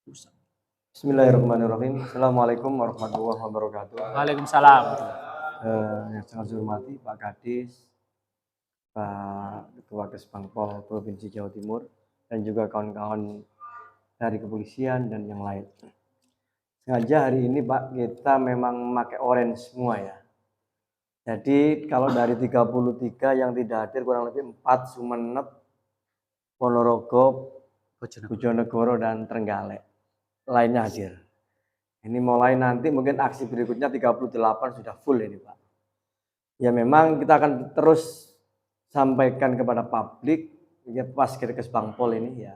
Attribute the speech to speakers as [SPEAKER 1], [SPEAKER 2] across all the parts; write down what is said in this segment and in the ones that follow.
[SPEAKER 1] Bismillahirrahmanirrahim. Assalamualaikum warahmatullahi wabarakatuh.
[SPEAKER 2] Waalaikumsalam.
[SPEAKER 1] Yang sangat saya hormati Pak Kadis, Pak Ketua Kesbangpol Provinsi Jawa Timur, dan juga kawan-kawan dari kepolisian dan yang lain. Sengaja hari ini Pak, kita memang memakai orange semua ya. Jadi kalau dari 33 yang tidak hadir kurang lebih 4 Sumeneb, Ponorogo, Bojonegoro, dan Trenggalek. Lainnya hadir. Ini mulai nanti mungkin aksi berikutnya 38 sudah full ini Pak. Ya memang kita akan terus sampaikan kepada publik ya pas Kesbangpol ini ya.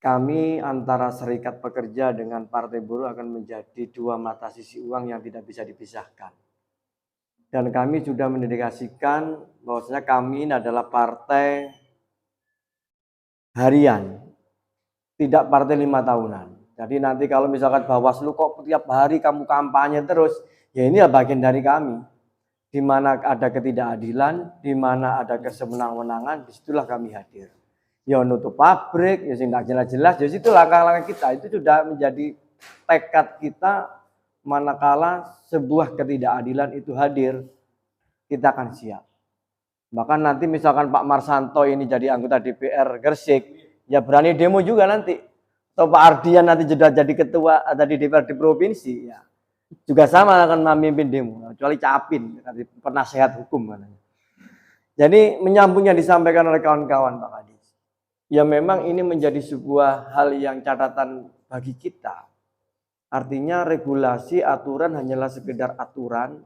[SPEAKER 1] Kami antara serikat pekerja dengan partai buruh akan menjadi dua mata sisi uang yang tidak bisa dipisahkan. Dan kami sudah mendedikasikan bahwasanya kami ini adalah partai harian, tidak partai 5 tahunan. Jadi nanti kalau misalkan Bawaslu kok tiap hari kamu kampanye terus, ya ini ya bagian dari kami. Di mana ada ketidakadilan, di mana ada kesemenang-menangan, disitulah kami hadir. Ya nutup pabrik, ya sih tidak jelas-jelas, jadi itu langkah-langkah kita. Itu sudah menjadi tekad kita manakala sebuah ketidakadilan itu hadir, kita akan siap. Bahkan nanti misalkan Pak Marsanto ini jadi anggota DPR Gresik, ya berani demo juga nanti. Atau Pak Ardian nanti sudah jadi ketua di DPRD provinsi, ya juga sama akan memimpin demo, kecuali Capin, penasehat hukum. Jadi menyambung yang disampaikan oleh kawan-kawan Pak Kadis, ya memang ini menjadi sebuah hal yang catatan bagi kita. Artinya regulasi aturan hanyalah sekedar aturan,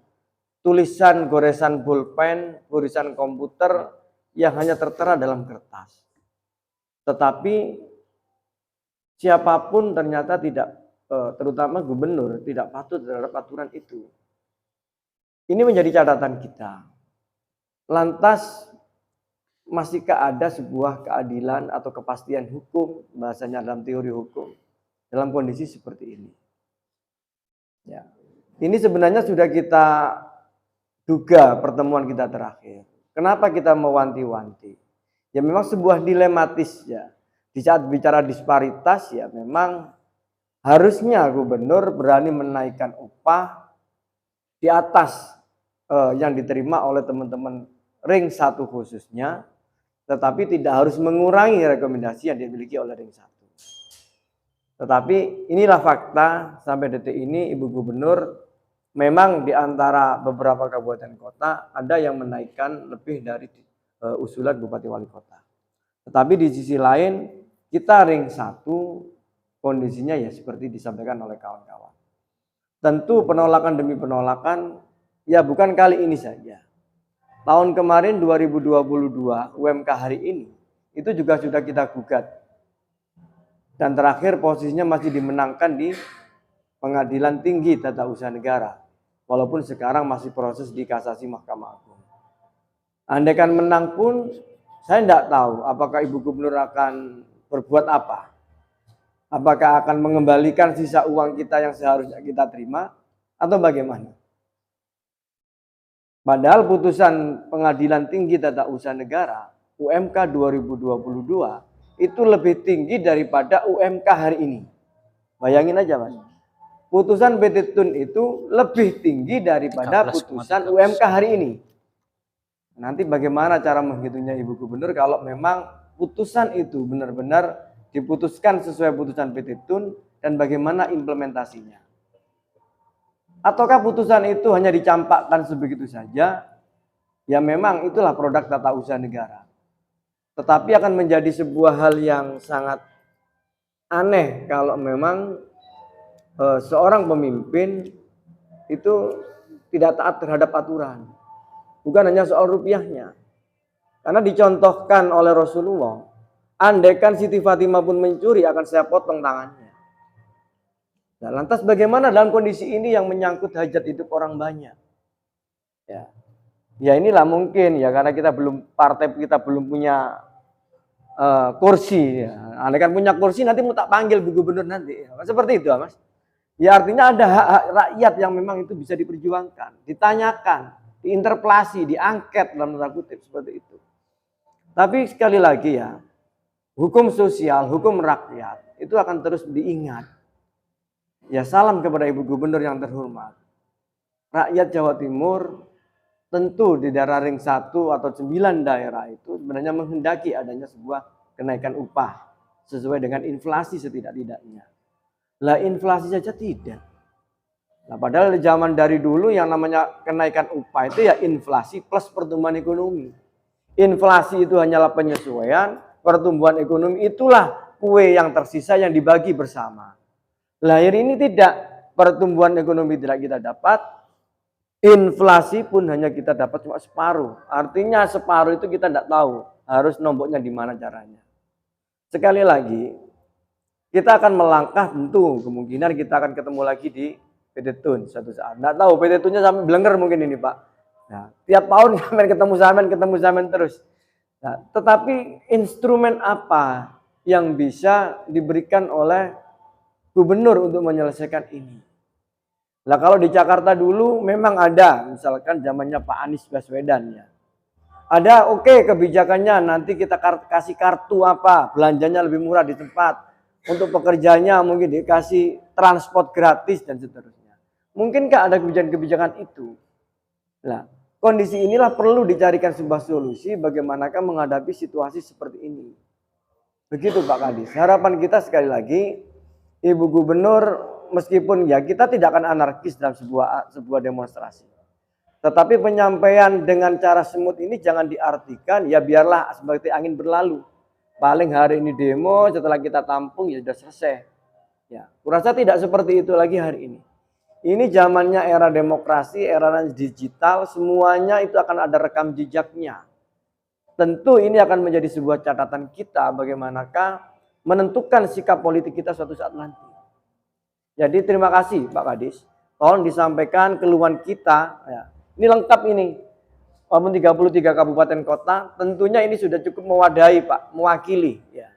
[SPEAKER 1] tulisan goresan pulpen, goresan komputer yang hanya tertera dalam kertas. Tetapi siapapun ternyata tidak, terutama gubernur, tidak patuh terhadap aturan itu. Ini menjadi catatan kita. Lantas, masihkah ada sebuah keadilan atau kepastian hukum, bahasanya dalam teori hukum, dalam kondisi seperti ini? Ya. Ini sebenarnya sudah kita duga pertemuan kita terakhir. Kenapa kita mewanti-wanti? Ya memang sebuah dilematis ya. Di saat bicara disparitas ya memang harusnya gubernur berani menaikkan upah di atas yang diterima oleh teman-teman ring 1 khususnya, tetapi tidak harus mengurangi rekomendasi yang dimiliki oleh ring 1. Tetapi inilah fakta sampai detik ini Ibu Gubernur memang di antara beberapa kabupaten kota ada yang menaikkan lebih dari usulan Bupati Wali Kota. Tetapi di sisi lain kita ring 1 kondisinya ya seperti disampaikan oleh kawan-kawan. Tentu penolakan demi penolakan ya bukan kali ini saja. Tahun kemarin 2022 UMK hari ini itu juga sudah kita gugat. Dan terakhir posisinya masih dimenangkan di Pengadilan Tinggi Tata Usaha Negara. Walaupun sekarang masih proses di kasasi Mahkamah Agung. Andaikan menang pun saya tidak tahu apakah Ibu Gubernur akan berbuat apa. Apakah akan mengembalikan sisa uang kita yang seharusnya kita terima atau bagaimana? Padahal putusan Pengadilan Tinggi Tata Usaha Negara UMK 2022 itu lebih tinggi daripada UMK hari ini. Bayangin aja Mas. Putusan PT Tun itu lebih tinggi daripada putusan UMK hari ini. Nanti bagaimana cara menghitungnya Ibu Gubernur kalau memang putusan itu benar-benar diputuskan sesuai putusan PT Tun dan bagaimana implementasinya? Ataukah putusan itu hanya dicampakkan sebegitu saja? Ya memang itulah produk tata usaha negara. Tetapi akan menjadi sebuah hal yang sangat aneh kalau memang seorang pemimpin itu tidak taat terhadap aturan. Bukan hanya soal rupiahnya. Karena dicontohkan oleh Rasulullah, andaikan Siti Fatimah pun mencuri akan saya potong tangannya. Nah, lantas bagaimana dalam kondisi ini yang menyangkut hajat hidup orang banyak? Ya inilah mungkin ya karena partai kita belum punya kursi. Ya. Andaikan punya kursi nanti mau tak panggil Bu Gubernur nanti. Seperti itu Mas. Ya artinya ada hak-hak rakyat yang memang itu bisa diperjuangkan, ditanyakan, diinterpelasi, diangket dalam tanda kutip seperti itu. Tapi sekali lagi ya, hukum sosial, hukum rakyat itu akan terus diingat. Ya, salam kepada Ibu Gubernur yang terhormat. Rakyat Jawa Timur tentu di daerah ring 1 atau 9 daerah itu sebenarnya menghendaki adanya sebuah kenaikan upah sesuai dengan inflasi setidak-tidaknya. Lah inflasi saja tidak. Nah, padahal di zaman dari dulu yang namanya kenaikan upah itu ya inflasi plus pertumbuhan ekonomi. Inflasi itu hanyalah penyesuaian, pertumbuhan ekonomi itulah kue yang tersisa yang dibagi bersama. Lahir ini tidak, pertumbuhan ekonomi tidak kita dapat, inflasi pun hanya kita dapat cuma separuh. Artinya separuh itu kita tidak tahu harus nomboknya di mana caranya. Sekali lagi, kita akan melangkah tentu kemungkinan kita akan ketemu lagi di PT Tun suatu saat. Nggak tahu PT Tunnya sampai blenger mungkin ini Pak. Nah, tiap tahun ketemu zaman terus. Nah, tetapi instrumen apa yang bisa diberikan oleh gubernur untuk menyelesaikan ini? Nah, kalau di Jakarta dulu memang ada, misalkan zamannya Pak Anies Baswedan ya. Ada oke, kebijakannya nanti kita kasih kartu apa, belanjanya lebih murah di tempat. Untuk pekerjanya mungkin dikasih transport gratis dan seterusnya. Mungkinkah ada kebijakan-kebijakan itu? Nah, kondisi inilah perlu dicarikan sebuah solusi bagaimanakah menghadapi situasi seperti ini. Begitu Pak Kadis. Harapan kita sekali lagi, Ibu Gubernur meskipun ya kita tidak akan anarkis dalam sebuah demonstrasi. Tetapi penyampaian dengan cara semut ini jangan diartikan ya biarlah seperti angin berlalu. Paling hari ini demo, setelah kita tampung ya sudah selesai. Ya, kurasa tidak seperti itu lagi hari ini. Ini zamannya era demokrasi, era digital, semuanya itu akan ada rekam jejaknya. Tentu ini akan menjadi sebuah catatan kita bagaimanakah menentukan sikap politik kita suatu saat nanti. Jadi terima kasih Pak Kadis. Tolong disampaikan keluhan kita. Ya, ini lengkap ini. Walaupun 33 kabupaten kota, tentunya ini sudah cukup mewadahi Pak, mewakili. Ya.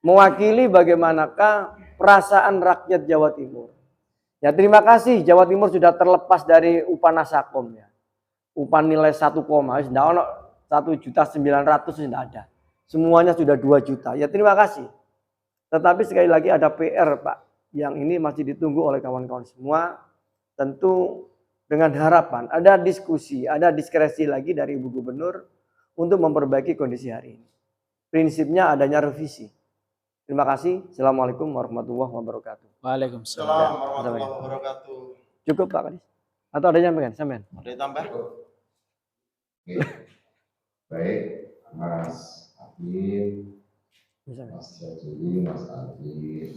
[SPEAKER 1] Mewakili bagaimanakah perasaan rakyat Jawa Timur. Ya terima kasih Jawa Timur sudah terlepas dari upah Nasakom ya. Upah nilai 1, tidak ono 1.900.000 tidak ada. Semuanya sudah 2 juta. Ya terima kasih. Tetapi sekali lagi ada PR Pak, yang ini masih ditunggu oleh kawan-kawan semua. Tentu dengan harapan ada diskusi, ada diskresi lagi dari Ibu Gubernur untuk memperbaiki kondisi hari ini. Prinsipnya adanya revisi. Terima kasih. Assalamualaikum warahmatullahi wabarakatuh.
[SPEAKER 2] Waalaikumsalam warahmatullahi wabarakatuh.
[SPEAKER 1] Cukup Pak Kadis? Atau ada yang pengen? Sampean?
[SPEAKER 2] Ada yang tambah?
[SPEAKER 3] Oke. Baik, Mas Amin, Mas Jadi, Mas Adi,